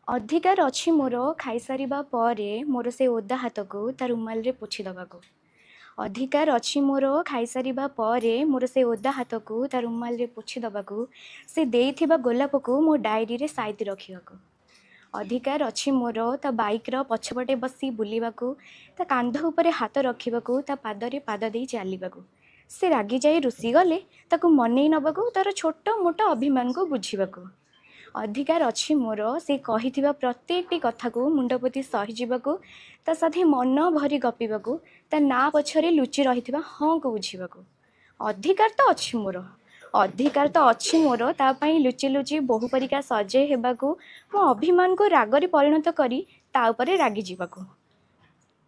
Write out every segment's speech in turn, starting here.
ଅଧିକାର ଅଛି ମୋର ଖାଇସାରିବା ପରେ ମୋର ସେ ଓଦା ହାତକୁ ତା ରୁମାଲରେ ପୋଛି ଦେବାକୁ। ଅଧିକାର ଅଛି ମୋର ଖାଇସାରିବା ପରେ ମୋର ସେ ଓଦା ହାତକୁ ତା ରୁମାଲରେ ପୋଛି ଦେବାକୁ। ସେ ଦେଇଥିବା ଗୋଲାପକୁ ମୋ ଡାଏରୀରେ ସାଇତି ରଖିବାକୁ। ଅଧିକାର ଅଛି ମୋର ତା ବାଇକ୍ର ପଛପଟେ ବସି ବୁଲିବାକୁ, ତା କାନ୍ଧ ଉପରେ ହାତ ରଖିବାକୁ, ତା ପାଦରେ ପାଦ ଦେଇ ଚାଲିବାକୁ। ସେ ରାଗିଯାଇ ରୁଷି ଗଲେ ତାକୁ ମନେଇ ନେବାକୁ, ତାର ଛୋଟ ମୋଟ ଅଭିମାନକୁ ବୁଝିବାକୁ। ଅଧିକାର ଅଛି ମୋର ସେ କହିଥିବା ପ୍ରତ୍ୟେକଟି କଥାକୁ ମୁଣ୍ଡ ପୋତି ସହିଯିବାକୁ, ତା ସାଥେ ମନ ଭରି ଗପିବାକୁ, ତା ନାଁ ପଛରେ ଲୁଚି ରହିଥିବା ହଁକୁ ବୁଝିବାକୁ। ଅଧିକାର ତ ଅଛି ମୋର, ଅଧିକାର ତ ଅଛି ମୋର ତା ପାଇଁ ଲୁଚି ଲୁଚି ବୋହୂ ପରିକା ସଜେଇ ହେବାକୁ, ମୋ ଅଭିମାନକୁ ରାଗରେ ପରିଣତ କରି ତା ଉପରେ ରାଗିଯିବାକୁ।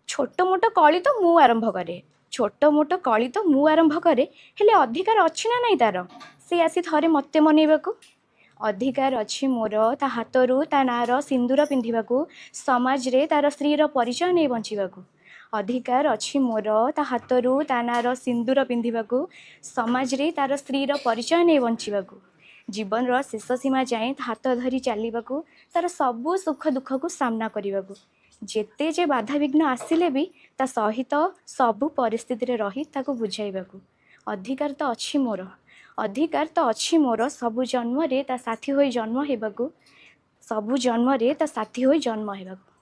ଛୋଟ ମୋଟ କଳି ତ ମୁଁ ଆରମ୍ଭ କରେ, ଛୋଟ ମୋଟ କଳି ତ ମୁଁ ଆରମ୍ଭ କରେ, ହେଲେ ଅଧିକାର ଅଛି ନା ନାହିଁ ତାର ସେ ଆସି ଥରେ ମୋତେ ମନେଇବାକୁ। ଅଧିକାର ଅଛି ମୋର ତା ହାତରୁ ତା ନାଁର ସିନ୍ଦୁର ପିନ୍ଧିବାକୁ, ସମାଜରେ ତାର ସ୍ତ୍ରୀର ପରିଚୟ ନେଇ ବଞ୍ଚିବାକୁ। ଅଧିକାର ଅଛି ମୋର ତା ହାତରୁ ତା ନାଁର ସିନ୍ଦୁର ପିନ୍ଧିବାକୁ, ସମାଜରେ ତାର ସ୍ତ୍ରୀର ପରିଚୟ ନେଇ ବଞ୍ଚିବାକୁ। ଜୀବନର ଶେଷ ସୀମା ଯାଏଁ ହାତ ଧରି ଚାଲିବାକୁ, ତାର ସବୁ ସୁଖ ଦୁଃଖକୁ ସାମ୍ନା କରିବାକୁ। ଯେତେ ଯେ ବାଧାବିଘ୍ନ ଆସିଲେ ବି ତା ସହିତ ସବୁ ପରିସ୍ଥିତିରେ ରହି ତାକୁ ବୁଝାଇବାକୁ। ଅଧିକାର ତ ଅଛି ମୋର, ଅଧିକାର ତ ଅଛି ମୋର ସବୁ ଜନ୍ମରେ ତା ସାଥୀ ହୋଇ ଜନ୍ମ ହେବାକୁ, ସବୁ ଜନ୍ମରେ ତା ସାଥୀ ହୋଇ ଜନ୍ମ ହେବାକୁ।